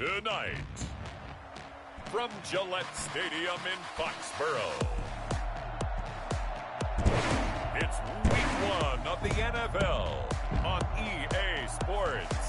Tonight, from Gillette Stadium in Foxborough, it's Week 1 of the NFL on EA Sports.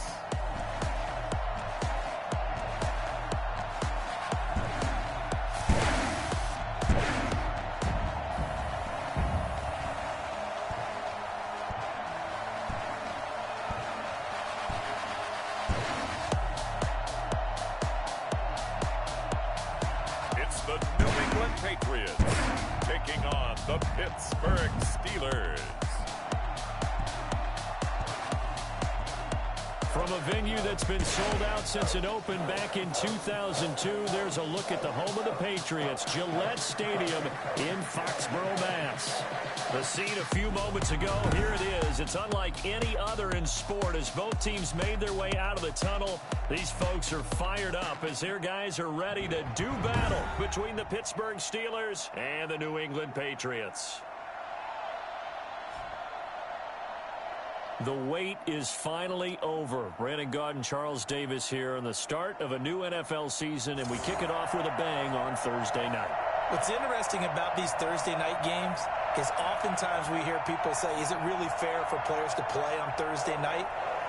The New England Patriots taking on the Pittsburgh Steelers. From a venue that's been sold out since it opened back in 2002, there's a look at the home of the Patriots, Gillette Stadium in Foxborough, Mass. The scene a few moments ago, here it is. It's unlike any other in sport as both teams made their way out of the tunnel. These folks are fired up as their guys are ready to do battle between the Pittsburgh Steelers and the New England Patriots. The wait is finally over. Brandon Gaudin, Charles Davis here on the start of a new NFL season, and we kick it off with a bang on Thursday night. What's interesting about these Thursday night games is oftentimes we hear people say, is it really fair for players to play on Thursday night?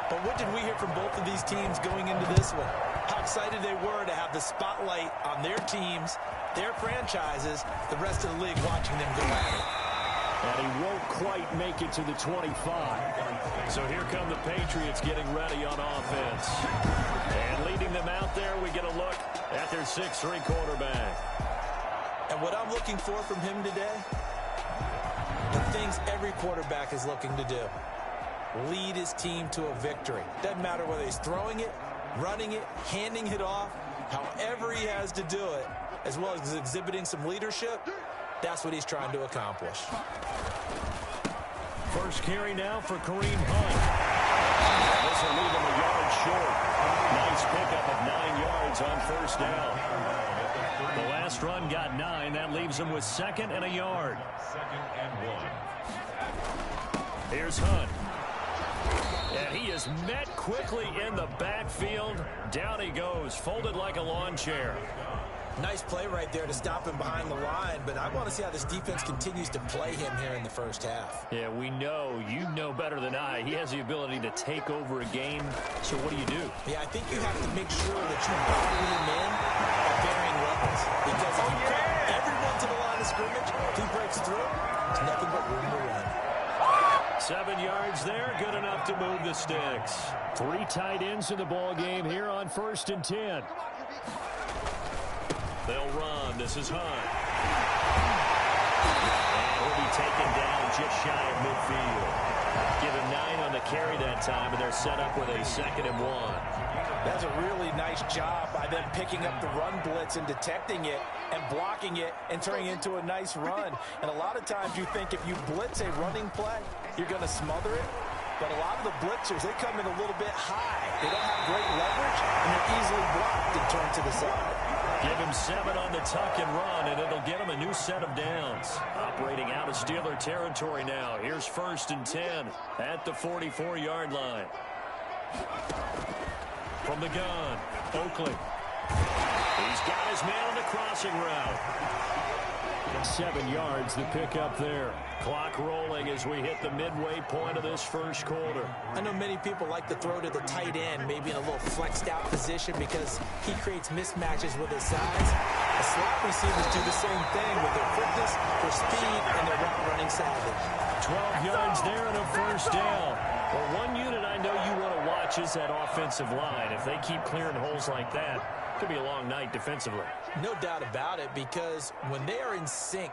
But what did we hear from both of these teams going into this one? How excited they were to have the spotlight on their teams, their franchises, the rest of the league watching them go at it. And he won't quite make it to the 25. So here come the Patriots getting ready on offense. And leading them out there, we get a look at their 6'3" quarterback. And what I'm looking for from him today, the things every quarterback is looking to do. Lead his team to a victory. Doesn't matter whether he's throwing it, running it, handing it off, however he has to do it, as well as exhibiting some leadership. That's what he's trying to accomplish. First carry now for Kareem Hunt. This will leave him a yard short. Nice pickup of 9 yards on first down. The last run got 9. That leaves him with 2nd and a yard. 2nd and 1. Here's Hunt. And he is met quickly in the backfield. Down he goes, folded like a lawn chair. Nice play right there to stop him behind the line, but I want to see how this defense continues to play him here in the first half. Yeah, we know, you know better than I, he has the ability to take over a game. So what do you do? Yeah, I think you have to make sure that you bottle him in at varying levels. Because if you put everyone to the line of scrimmage, if he breaks through, there's nothing but room to run. 7 yards there, good enough to move the sticks. 3 tight ends in the ball game here on 1st and 10. They'll run. This is Hunt. And he'll be taken down just shy of midfield. Give him 9 on the carry that time, and they're set up with a 2nd and 1. That's a really nice job by them picking up the run blitz and detecting it and blocking it and turning it into a nice run. And a lot of times you think if you blitz a running play, you're going to smother it. But a lot of the blitzers, they come in a little bit high. They don't have great leverage, and they're easily blocked and turned to the side. Give him 7 on the tuck and run, and it'll get him a new set of downs. Operating out of Steeler territory now. Here's 1st and 10 at the 44-yard line. From the gun, Oakley. He's got his man on the crossing route. 7 yards, the pickup there. Clock rolling as we hit the midway point of this first quarter. I know many people like to throw to the tight end, maybe in a little flexed out position because he creates mismatches with his size. The slot receivers do the same thing with their quickness, their speed, and their route running savvy. 12 yards there and a first down. Well, one unit I know you want to watch is that offensive line. If they keep clearing holes like that, it could be a long night defensively. No doubt about it, because when they are in sync,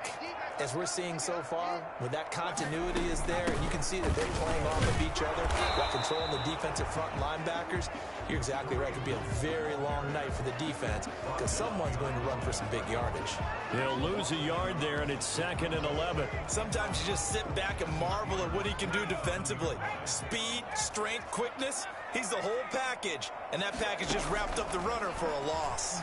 as we're seeing so far, when that continuity is there, and you can see that they're playing off of each other while controlling the defensive front linebackers, you're exactly right. It could be a very long night for the defense because someone's going to run for some big yardage. They'll lose a yard there, and it's 2nd and 11. Sometimes you just sit back and marvel at what he can do defensively. Speed, strength, quickness, he's the whole package, and that package just wrapped up the runner for a loss.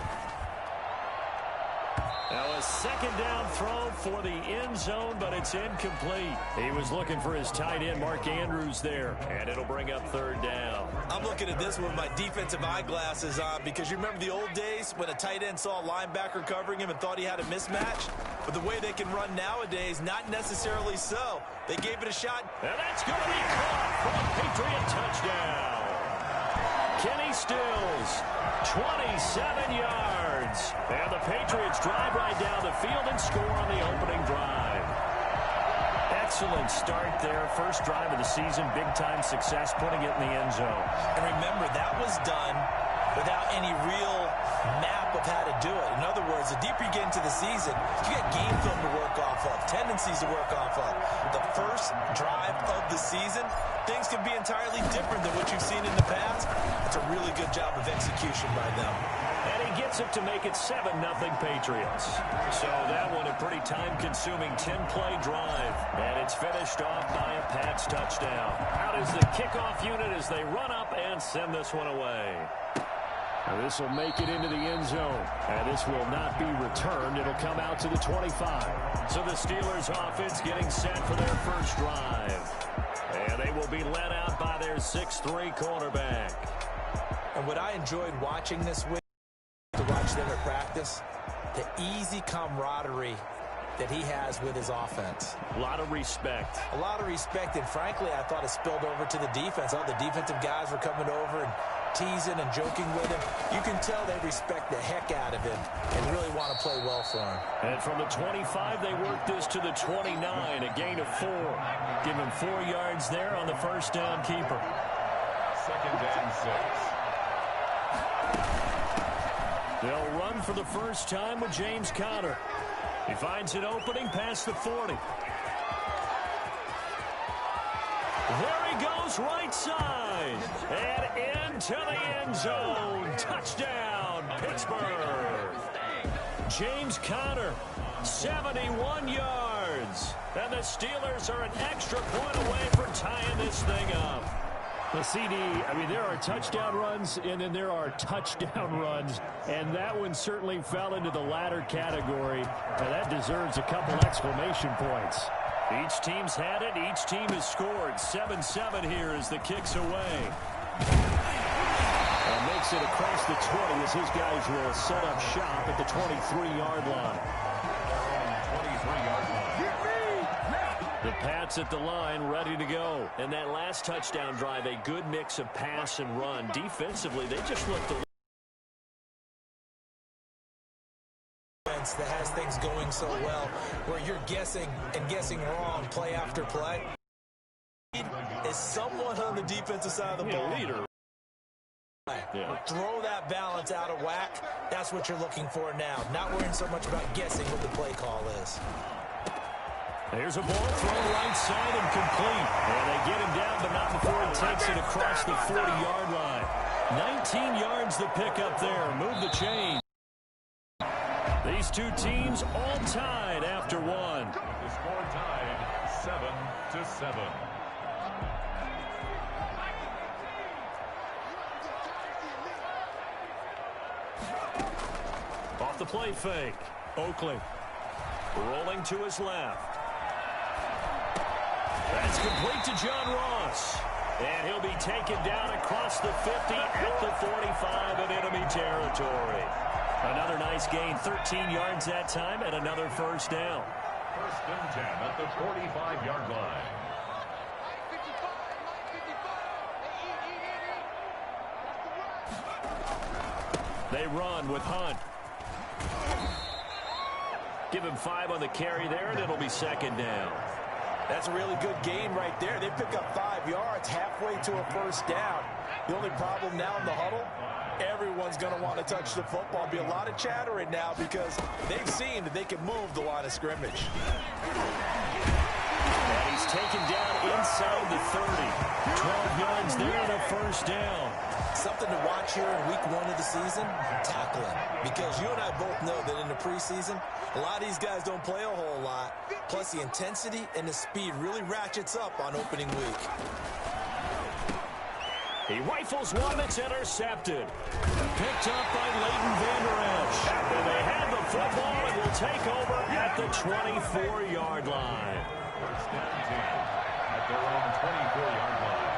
Now a second down throw for the end zone, but it's incomplete. He was looking for his tight end, Mark Andrews, there, and it'll bring up third down. I'm looking at this with my defensive eyeglasses on because you remember the old days when a tight end saw a linebacker covering him and thought he had a mismatch? But the way they can run nowadays, not necessarily so. They gave it a shot. And that's going to be caught for a Patriot touchdown. Kenny Stills, 27 yards. And the Patriots drive right down the field and score on the opening drive. Excellent start there. First drive of the season, big-time success, putting it in the end zone. And remember, that was done without any real map of how to do it. In other words, the deeper you get into the season, you get game film to work off of, tendencies to work off of. The first drive of the season, things can be entirely different than what you've seen in the past. It's a really good job of execution by them. And he gets it to make it 7-0 Patriots. So that one a pretty time-consuming 10-play drive. And it's finished off by a Pats touchdown. Out is the kickoff unit as they run up and send this one away. Now this will make it into the end zone. And this will not be returned. It'll come out to the 25. So the Steelers offense getting set for their first drive. And they will be led out by their 6'3" quarterback. And what I enjoyed watching this week, to watch them at practice, the easy camaraderie that he has with his offense. A lot of respect. A lot of respect, and frankly, I thought it spilled over to the defense. All the defensive guys were coming over and teasing and joking with him. You can tell they respect the heck out of him and really want to play well for him. And from the 25, they work this to the 29, a gain of 4. Give him 4 yards there on the first down keeper. Second and 6. They'll run for the first time with James Conner. He finds an opening past the 40. There he goes, right side. And into the end zone. Touchdown, Pittsburgh. James Conner, 71 yards. And the Steelers are an extra point away from tying this thing up. The CD, I mean, there are touchdown runs, and then there are touchdown runs, and that one certainly fell into the latter category, and that deserves a couple exclamation points. Each team's had it. Each team has scored. 7-7 here as the kick's away. And makes it across the 20 as his guys will set up shop at the 23-yard line. 23-yard line. The Pats at the line, ready to go. And that last touchdown drive, a good mix of pass and run. Defensively, they just looked a little... that has things going so well, where you're guessing and guessing wrong play after play. Is someone on the defensive side of the ball. Leader. Yeah. Throw that balance out of whack. That's what you're looking for now. Not worrying so much about guessing what the play call is. Here's a ball thrown right side and complete. And they get him down, but not before he takes it across the 40-yard line. 19 yards to pick up there. Move the chain. These two teams all tied after one. The score tied 7-7. Off the play fake. Oakley rolling to his left. That's complete to John Ross. And he'll be taken down across the 50 at the 45 in enemy territory. Another nice gain, 13 yards that time, and another first down. First and 10 at the 45-yard line. They run with Hunt. Give him 5 on the carry there, and it'll be second down. That's a really good gain right there. They pick up 5 yards halfway to a first down. The only problem now in the huddle, everyone's going to want to touch the football. Be a lot of chattering now because they've seen that they can move the line of scrimmage. And he's taken down inside the 30. 12 yards there and a first down. Something to watch here in week 1 of the season, tackling. Because you and I both know that in the preseason, a lot of these guys don't play a whole lot. Plus, the intensity and the speed really ratchets up on opening week. He rifles one that's intercepted. Picked up by Leighton Vander Esch. And they have the football and will take over at the 24-yard line. First down team at their own 24-yard line.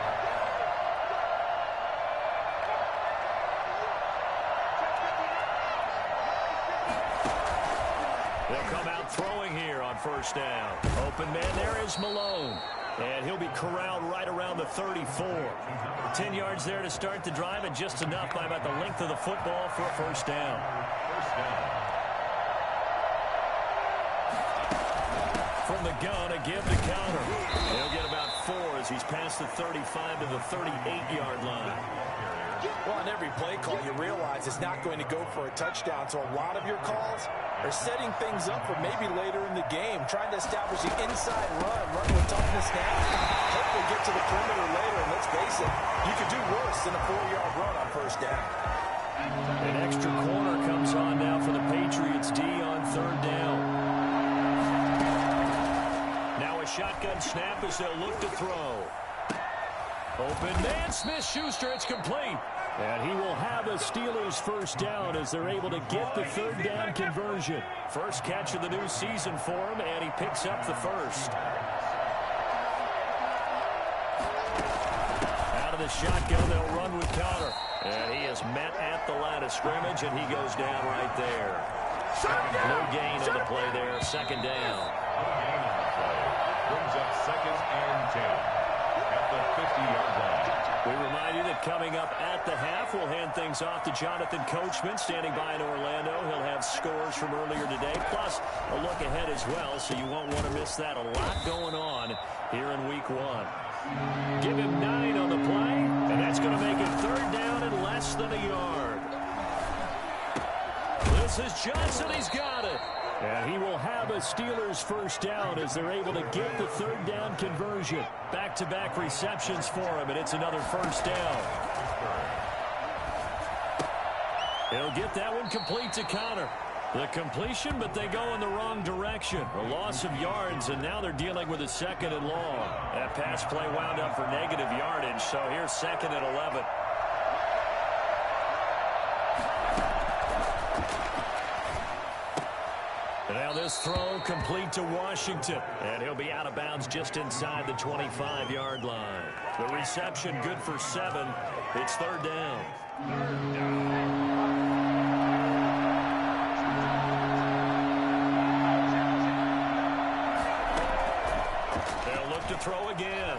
They'll come out throwing here on first down. Open man there is Malone. And he'll be corralled right around the 34. 10 yards there to start the drive, and just enough by about the length of the football for a first down. First down. From the gun, a give to counter. He'll get about 4 as he's past the 35 to the 38-yard line. Well, on every play call, you realize it's not going to go for a touchdown, so a lot of your calls are setting things up for maybe later in the game, trying to establish the inside run with toughness now. Hopefully get to the perimeter later, and let's face it, you could do worse than a 4-yard run on first down. An extra corner comes on now for the Patriots D on third down. Now a shotgun snap as they'll look to throw. Open man, Smith-Schuster, it's complete. And he will have a Steelers first down as they're able to get the third down conversion. First catch of the new season for him, and he picks up the first. Out of the shotgun, they'll run with counter. And he is met at the line of scrimmage, and he goes down right there. No gain on the play there, second down. Brings up second and 10 at the 50-yard line. We remind you that coming up at the half, we'll hand things off to Jonathan Coachman, standing by in Orlando. He'll have scores from earlier today, plus a look ahead as well, so you won't want to miss that. A lot going on here in Week 1. Give him 9 on the play, and that's going to make it third down and less than a yard. This is Johnson. He's got it. And he will have a Steelers first down as they're able to get the third down conversion. Back-to-back receptions for him, and it's another first down. He'll get that one complete to Connor. The completion, but they go in the wrong direction. A loss of yards, and now they're dealing with a second and long. That pass play wound up for negative yardage, so here's second and 11. Now this throw complete to Washington, and he'll be out of bounds just inside the 25-yard line. The reception good for 7. It's third down. They'll look to throw again.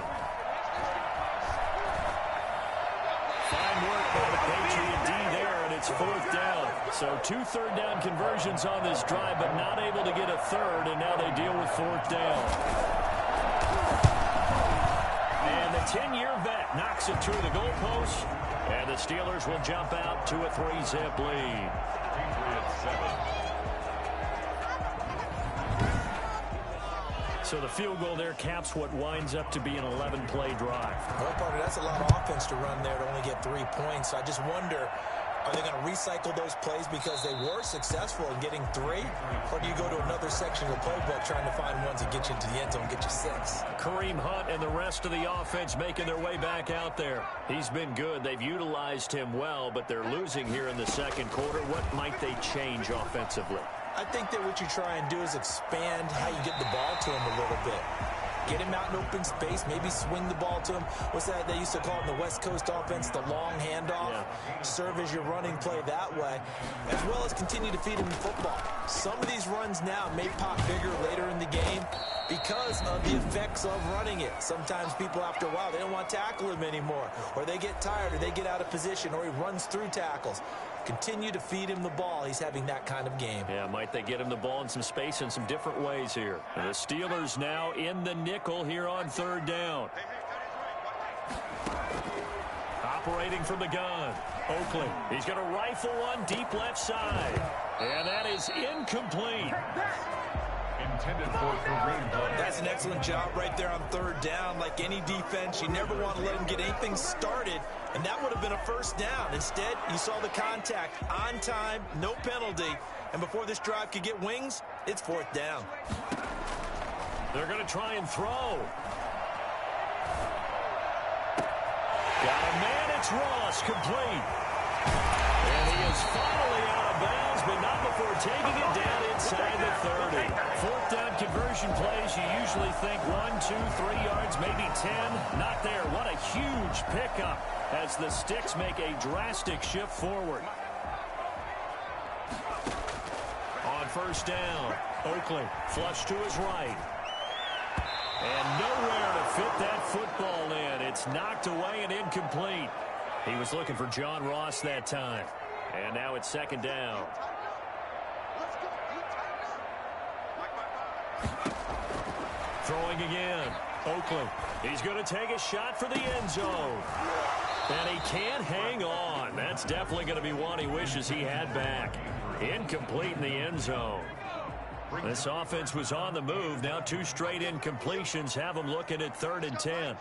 Fine work by the Patriot D there, and it's fourth down. So 2 third down conversions on this drive, but not able to get a third, and now they deal with fourth down. And the 10-year vet knocks it through the goalpost, and the Steelers will jump out to a 3-zip lead. Patriots 7. So the field goal there caps what winds up to be an 11-play drive. Well, partner, that's a lot of offense to run there to only get 3 points. I just wonder, are they going to recycle those plays because they were successful in getting 3? Or do you go to another section of the playbook trying to find ones that get you into the end zone and get you 6? Kareem Hunt and the rest of the offense making their way back out there. He's been good. They've utilized him well, but they're losing here in the second quarter. What might they change offensively? I think that what you try and do is expand how you get the ball to him a little bit. Get him out in open space, maybe swing the ball to him. What's that they used to call in the West Coast offense, the long handoff? Yeah. Serve as your running play that way, as well as continue to feed him the football. Some of these runs now may pop bigger later in the game because of the effects of running it. Sometimes people, after a while, they don't want to tackle him anymore, or they get tired, or they get out of position, or he runs through tackles. Continue to feed him the ball. He's having that kind of game. Yeah, might they get him the ball in some space in some different ways here. And the Steelers now in the nickel here on third down. Operating from the gun. Oakley. He's going to rifle one deep left side. And that is incomplete. Intended for Kareem Hunt. That's an excellent job right there on third down. Like any defense, you never want to let him get anything started, and that would have been a first down. Instead, you saw the contact on time, no penalty, and before this drive could get wings, it's fourth down. They're going to try and throw. Got a man, it's Ross, complete. And he is finally out of bounds, but not before taking it down inside the usually think 1, 2, 3 yards, maybe 10. Not there. What a huge pickup as the Sticks make a drastic shift forward. On first down, Oakley flush to his right. And nowhere to fit that football in. It's knocked away and incomplete. He was looking for John Ross that time. And now it's second down. Throwing again. Oakley. He's going to take a shot for the end zone. And he can't hang on. That's definitely going to be one he wishes he had back. Incomplete in the end zone. This offense was on the move. Now 2 straight incompletions have them looking at 3rd and 10.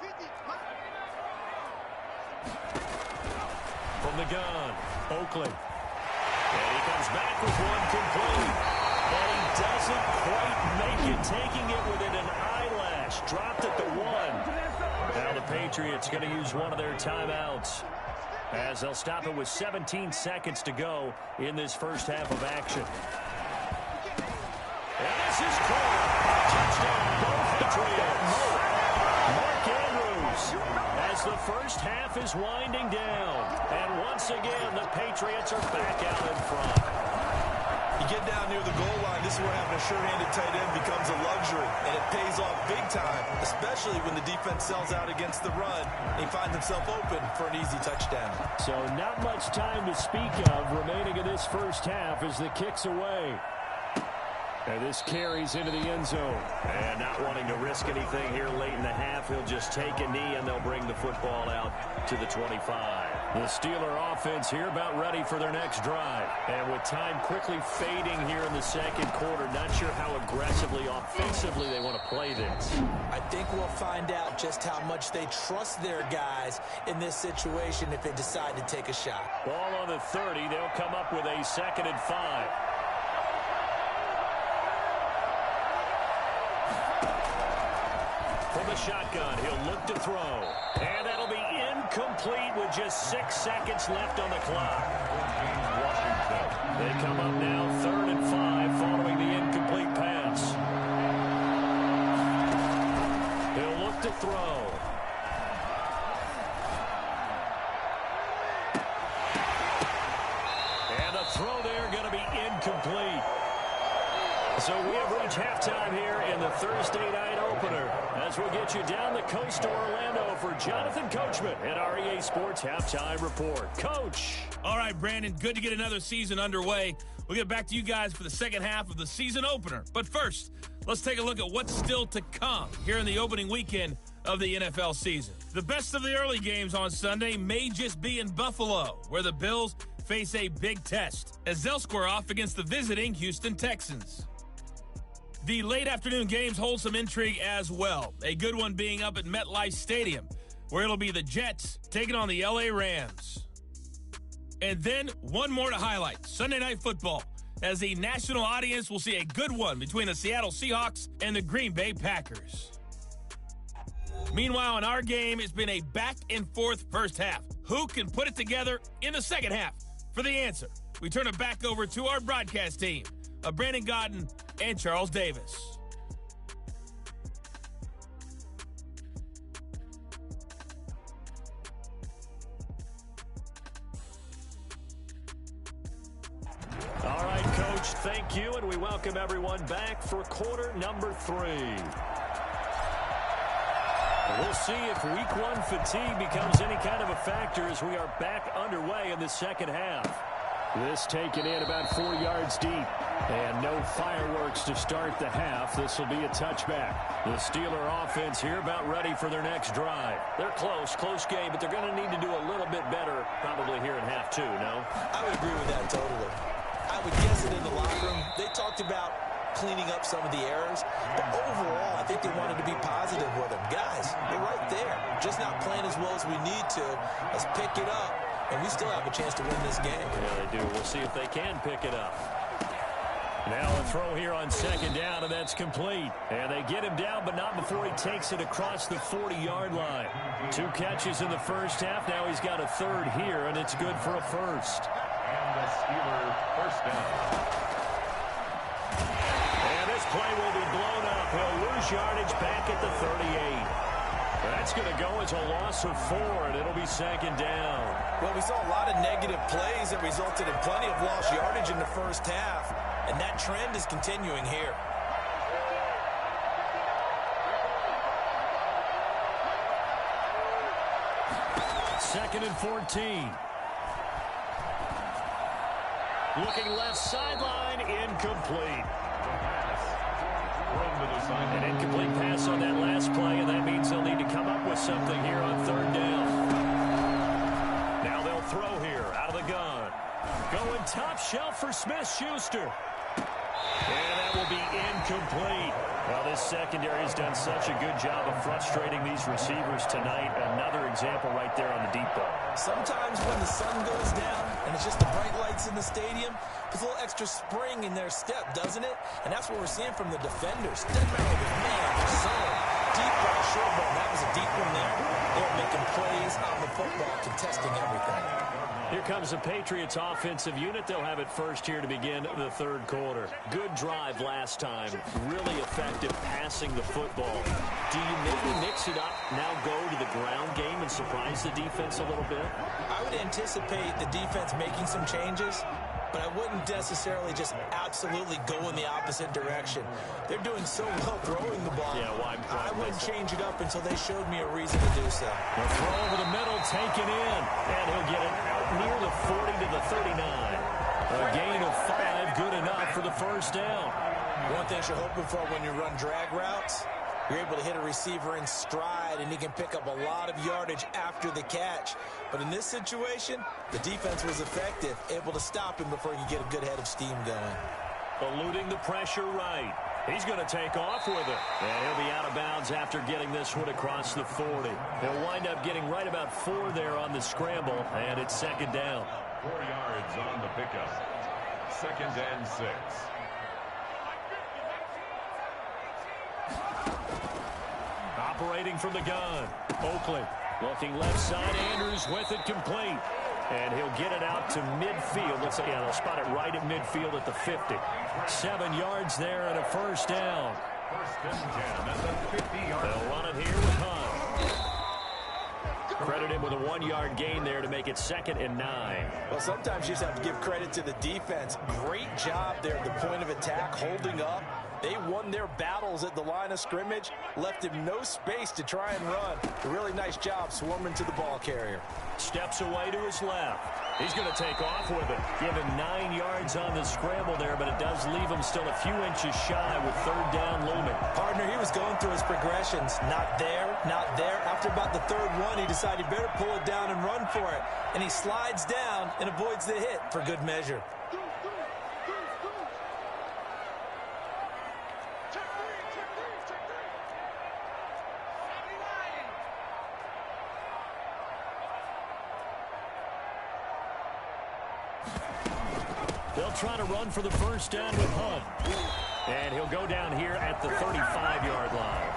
From the gun, Oakley. And he comes back with one complete. And he doesn't quite make it, taking it within an eyelash. Dropped at the 1. Now the Patriots going to use one of their timeouts, as they'll stop it with 17 seconds to go in this first half of action. And this is caught. Touchdown, Patriots. Mark Andrews, as the first half is winding down. And once again, the Patriots are back out in front. You get down near the goal line, this is where having a sure-handed tight end becomes a luxury, and it pays off big time, especially when the defense sells out against the run. He finds himself open for an easy touchdown. So not much time to speak of remaining in this first half as the kick's away. And this carries into the end zone. And not wanting to risk anything here late in the half, he'll just take a knee and they'll bring the football out to the 25. The Steeler offense here about ready for their next drive. And with time quickly fading here in the second quarter, not sure how aggressively, offensively they want to play this. I think we'll find out just how much they trust their guys in this situation if they decide to take a shot. Ball on the 30, they'll come up with a 2nd and 5. From the shotgun, he'll look to throw. And that'll be incomplete with just 6 seconds left on the clock. Washington. They come up now 3rd and 5 following the incomplete pass. He'll look to throw. And the throw there going to be incomplete. So we have reached halftime here in the Thursday night opener, as we'll get you down the coast to Orlando for Jonathan Coachman at our EA Sports Halftime Report. Coach. All right, Brandon, good to get another season underway. We'll get back to you guys for the second half of the season opener. But first, let's take a look at what's still to come here in the opening weekend of the NFL season. The best of the early games on Sunday may just be in Buffalo, where the Bills face a big test, as they'll square off against the visiting Houston Texans. The late afternoon games hold some intrigue as well. A good one being up at MetLife Stadium, where it'll be the Jets taking on the LA Rams. And then one more to highlight, Sunday Night Football, as the national audience will see a good one between the Seattle Seahawks and the Green Bay Packers. Meanwhile, in our game, it's been a back-and-forth first half. Who can put it together in the second half? For the answer, we turn it back over to our broadcast team of Brandon Godden and Charles Davis. All right, Coach, thank you, and we welcome everyone back for quarter number 3. We'll see if week 1 fatigue becomes any kind of a factor as we are back underway in the second half. This taken in about 4 yards deep. And no fireworks to start the half. This will be a touchback. The Steeler offense here about ready for their next drive. They're close game, but they're going to need to do a little bit better probably here in half 2, no? I would agree with that totally. I would guess that in the locker room, they talked about cleaning up some of the errors, but overall, I think they wanted to be positive with them. Guys, we're right there. Just not playing as well as we need to. Let's pick it up, and we still have a chance to win this game. Yeah, they do. We'll see if they can pick it up. Now a throw here on second down, and that's complete. And they get him down, but not before he takes it across the 40-yard line. 2 catches in the first half. Now he's got a third here, and it's good for a first. And the Steeler first down. And this play will be blown up. He'll lose lost yardage back at the 38. That's going to go as a loss of 4, and it'll be second down. Well, we saw a lot of negative plays that resulted in plenty of lost yardage in the first half, and that trend is continuing here. Second and 14. Looking left sideline, incomplete. An incomplete pass on that last play, and that means they'll need to come up with something here on third down. Now they'll throw here out of the gun. Going top shelf for Smith-Schuster. And that will be incomplete. Well, this secondary has done such a good job of frustrating these receivers tonight. Another example right there on the deep ball. Sometimes when the sun goes down and it's just the bright lights in the stadium, there's a little extra spring in their step, doesn't it? And that's what we're seeing from the defenders. Doesn't matter if it's man or zone, deep ball, short ball. That was a deep one there. They're making plays on the football, contesting everything. Here comes the Patriots offensive unit. They'll have it first here to begin the third quarter. Good drive last time. Really effective passing the football. Do you maybe mix it up, now go to the ground game and surprise the defense a little bit? I would anticipate the defense making some changes, but I wouldn't necessarily just absolutely go in the opposite direction. They're doing so well throwing the ball. Yeah, why I wouldn't change it up until they showed me a reason to do so. The throw over the middle, taken in, and he'll get it out near the 40 to the 39. A gain of 5, good enough for the first down. One thing you're hoping for when you run drag routes, you're able to hit a receiver in stride, and he can pick up a lot of yardage after the catch. But in this situation, the defense was effective, able to stop him before he could get a good head of steam going. Eluding the pressure right. He's going to take off with it. And he'll be out of bounds after getting this one across the 40. He'll wind up getting right about 4 there on the scramble, and it's second down. 4 yards on the pickup. Second and 6. Operating from the gun, Oakley. Looking left side, Andrews with it complete. And he'll get it out to midfield. Let's say, yeah, they'll spot it right at midfield at the 50. 7 yards there and a first down. First and 10 at the 50-yard line. They'll run it here with Hunt. Credit him with a 1-yard gain there to make it second and 9. Well, sometimes you just have to give credit to the defense. Great job there at the point of attack, holding up. They won their battles at the line of scrimmage, left him no space to try and run. A really nice job swarming to the ball carrier. Steps away to his left. He's going to take off with it. Give him 9 yards on the scramble there, but it does leave him still a few inches shy with third down looming. Partner, he was going through his progressions. Not there, not there. After about the third one, he decided he better pull it down and run for it. And he slides down and avoids the hit for good measure. They'll try to run for the first down with Hunt. And he'll go down here at the 35-yard line.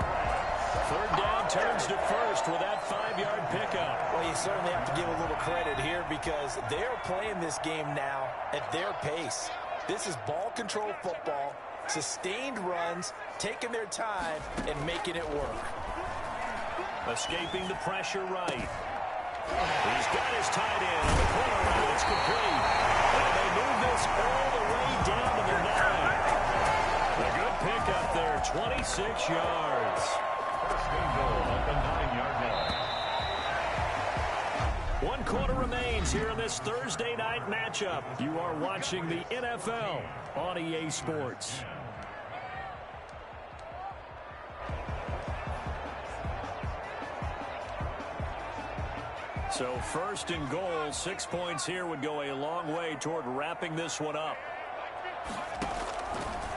Third down turns to first with that 5-yard pickup. Well, you certainly have to give a little credit here because they're playing this game now at their pace. This is ball control football, sustained runs, taking their time, and making it work. Escaping the pressure right. He's got his tight end on the corner route. It's complete. And they move this all the way down to their 9. A good pickup there, 26 yards. First and goal at the 9-yard line. 1 quarter remains here in this Thursday night matchup. You are watching the NFL on EA Sports. So first and goal, 6 points here would go a long way toward wrapping this one up.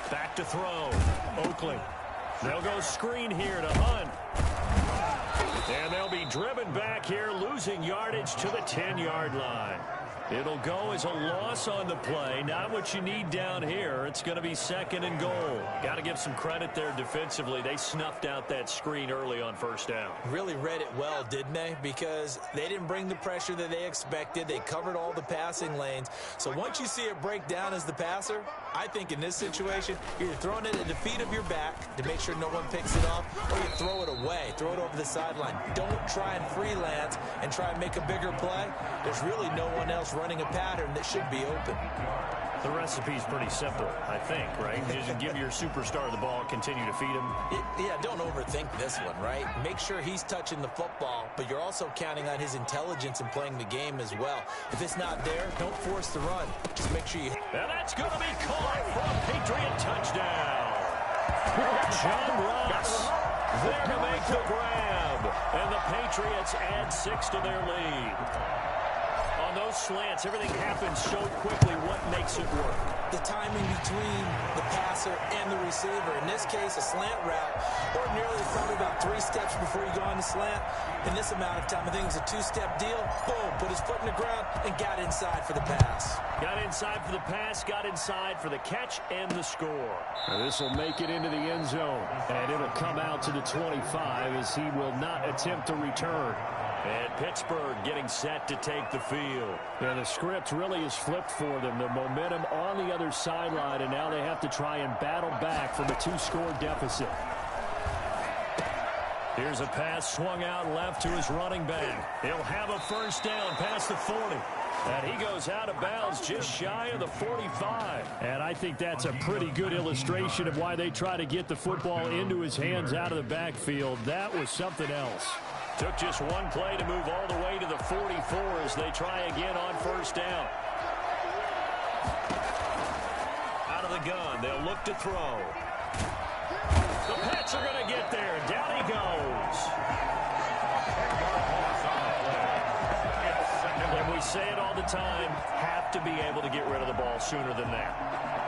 Back to throw. Oakley. They'll go screen here to Hunt. And they'll be driven back here, losing yardage to the 10-yard line. It'll go as a loss on the play. Not what you need down here. It's going to be 2nd and goal. Got to give some credit there defensively. They snuffed out that screen early on 1st down. Really read it well, didn't they? Because they didn't bring the pressure that they expected. They covered all the passing lanes. So once you see it break down as the passer, I think in this situation, you're either throwing it at the feet of your back to make sure no one picks it off, or you throw it away, throw it over the sideline. Don't try and freelance and try and make a bigger play. There's really no one else running a pattern that should be open. The recipe's pretty simple, I think, right? Just give your superstar the ball, continue to feed him. Yeah, don't overthink this one, right? Make sure he's touching the football, but you're also counting on his intelligence in playing the game as well. If it's not there, don't force the run. Just make sure you... And that's going to be caught for a Patriot touchdown. John Ross there to make the grab. And the Patriots add 6 to their lead. On those slants, everything happens so quickly. What makes it work? The timing between the passer and the receiver. In this case, a slant route. Ordinarily, it's probably about 3 steps before you go on the slant. In this amount of time, I think it was a 2-step deal. Boom, put his foot in the ground and got inside for the pass. Got inside for the pass, got inside for the catch and the score. This will make it into the end zone, and it'll come out to the 25 as he will not attempt to return. And Pittsburgh getting set to take the field. And the script really is flipped for them. The momentum on the other sideline, and now they have to try and battle back from a 2-score deficit. Here's a pass swung out left to his running back. He'll have a 1st down past the 40. And he goes out of bounds just shy of the 45. And I think that's a pretty good illustration of why they try to get the football into his hands out of the backfield. That was something else. Took just one play to move all the way to the 44 as they try again on 1st down. Out of the gun, they'll look to throw. The Pats are going to get there. Down he goes. And we say it all the time, have to be able to get rid of the ball sooner than that.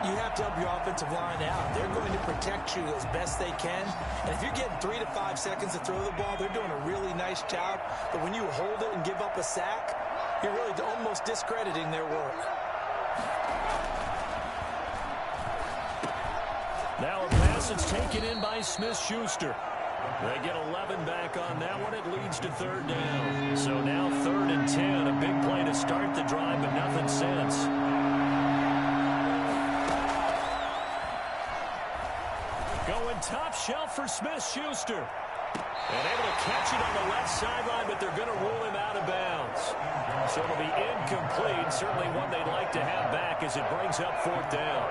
You have to help your offensive line out. They're going to protect you as best they can. And if you're getting 3 to 5 seconds to throw the ball, they're doing a really nice job. But when you hold it and give up a sack, you're really almost discrediting their work. Now a pass that's taken in by Smith-Schuster. They get 11 back on that one. It leads to 3rd down. So now 3rd and 10. A big play to start the drive, but nothing since. Going top shelf for Smith-Schuster. And able to catch it on the left sideline, but they're going to rule him out of bounds. So it'll be incomplete. Certainly one they'd like to have back as it brings up 4th down.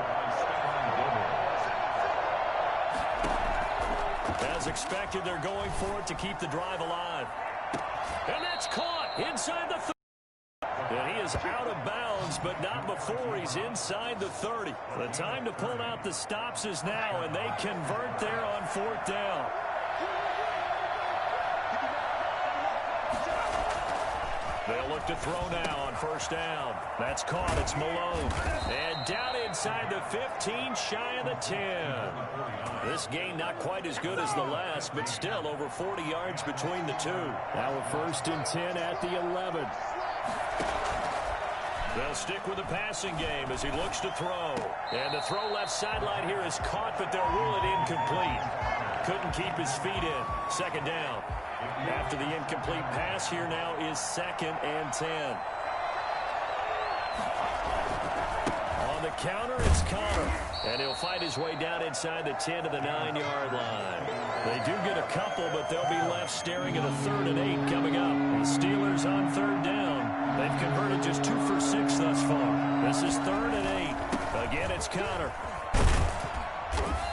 As expected, they're going for it to keep the drive alive. And that's caught inside the 30. And he is out of bounds, but not before he's inside the 30. The time to pull out the stops is now, and they convert there on 4th down. They'll look to throw now on 1st down. That's caught. It's Malone. And down inside the 15, shy of the 10. This game not quite as good as the last, but still over 40 yards between the two. Now a 1st and 10 at the 11. They'll stick with the passing game as he looks to throw. And the throw left sideline here is caught, but they'll rule it incomplete. Couldn't keep his feet in. 2nd down. After the incomplete pass, here now is 2nd and 10. On the counter, it's Connor. And he'll fight his way down inside the 10 to the 9-yard line. They do get a couple, but they'll be left staring at a 3rd and 8 coming up. The Steelers on 3rd down. They've converted just 2 for 6 thus far. This is 3rd and 8. Again, it's Connor.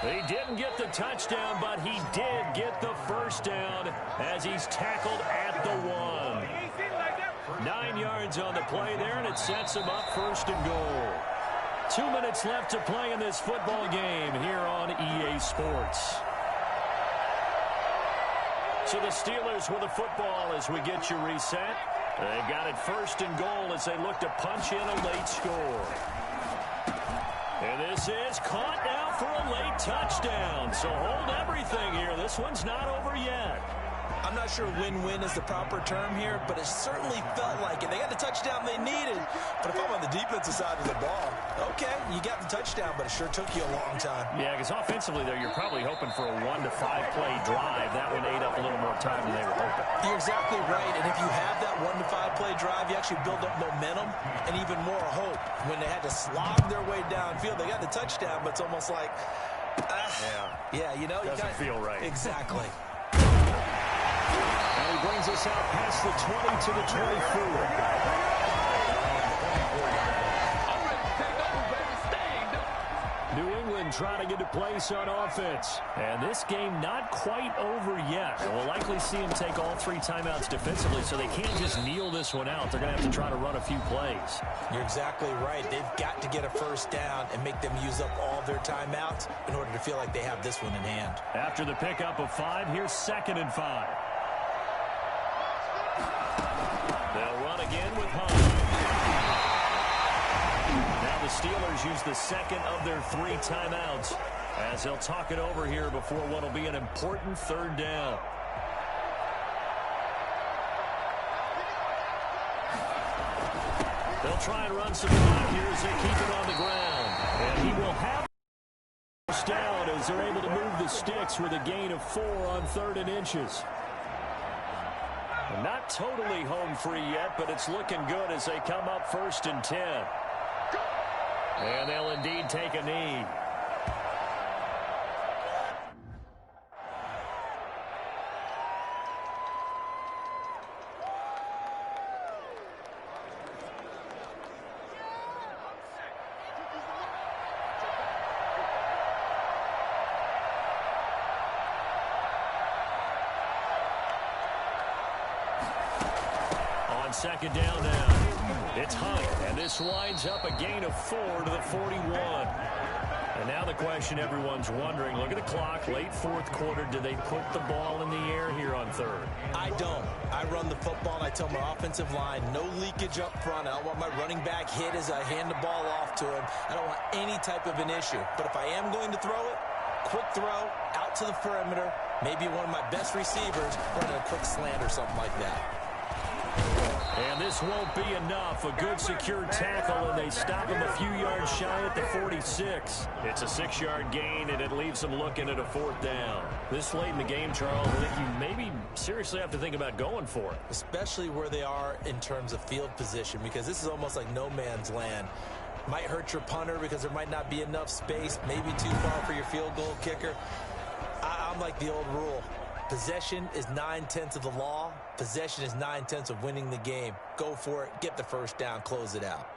He didn't get the touchdown, but he did get the 1st down as he's tackled at the 1. 9 yards on the play there, and it sets him up 1st and goal. 2 minutes left to play in this football game here on EA Sports. So the Steelers with the football as we get you reset. They've got it 1st and goal as they look to punch in a late score. And this is caught now for a late touchdown. So hold everything here. This one's not over yet. I'm I'm not sure win-win is the proper term here, but it certainly felt like it. They got the touchdown they needed, but if I'm on the defensive side of the ball, okay, you got the touchdown, but it sure took you a long time. Yeah, because offensively, though, you're probably hoping for a 1 to 5 play drive. That one ate up a little more time than they were hoping. You're exactly right, and if you have that 1 to 5 play drive, you actually build up momentum and even more hope. When they had to slog their way downfield, they got the touchdown, but it's almost like, yeah, you know, doesn't feel right. Exactly. And he brings us out past the 20 to the 24. New England trying to get a place on offense. And this game not quite over yet. We'll likely see them take all 3 timeouts defensively, so they can't just kneel this one out. They're going to have to try to run a few plays. You're exactly right. They've got to get a first down and make them use up all their timeouts in order to feel like they have this one in hand. After the pickup of 5, here's 2nd and 5. They'll run again with Hunt. Now the Steelers use the second of their 3 timeouts as they'll talk it over here before what will be an important 3rd down. They'll try and run some clock here as they keep it on the ground. And he will have first down as they're able to move the sticks with a gain of 4 on 3rd and inches. Not totally home free yet, but it's looking good as they come up 1st and 10. And they'll indeed take a knee. On 2nd down now. It's Hunt, and this winds up a gain of 4 to the 41. And now the question everyone's wondering, look at the clock, late 4th quarter, do they put the ball in the air here on 3rd? I don't. I run the football, and I tell my offensive line, no leakage up front. I don't want my running back hit as I hand the ball off to him. I don't want any type of an issue. But if I am going to throw it, quick throw, out to the perimeter, maybe one of my best receivers running a quick slant or something like that. And this won't be enough. A good secure tackle, and they stop him a few yards shy at the 46. It's a 6-yard gain, and it leaves them looking at a 4th down. This late in the game, Charles, I think you maybe seriously have to think about going for it. Especially where they are in terms of field position, because this is almost like no man's land. Might hurt your punter because there might not be enough space, maybe too far for your field goal kicker. I'm like the old rule. Possession is 9/10 of the law. Possession is 9/10 of winning the game. Go for it. Get the first down. Close it out.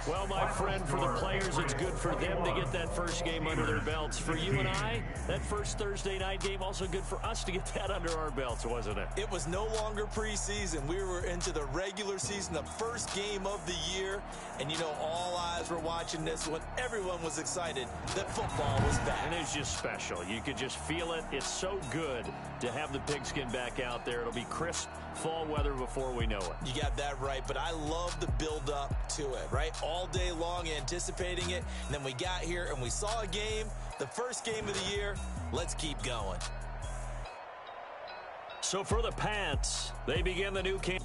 Well, my friend, for the players, it's good for them to get that first game under their belts. For you and I, that first Thursday night game, also good for us to get that under our belts, wasn't it? It was no longer preseason. We were into the regular season, the first game of the year. And, you know, all eyes were watching this when everyone was excited that football was back. And it's just special. You could just feel it. It's so good to have the pigskin back out there. It'll be crisp fall weather before we know it. You got that right, but I love the build-up to it, right? All day long anticipating it, and then we got here and we saw a game, the first game of the year. Let's keep going. So for the Pats, they begin the new camp.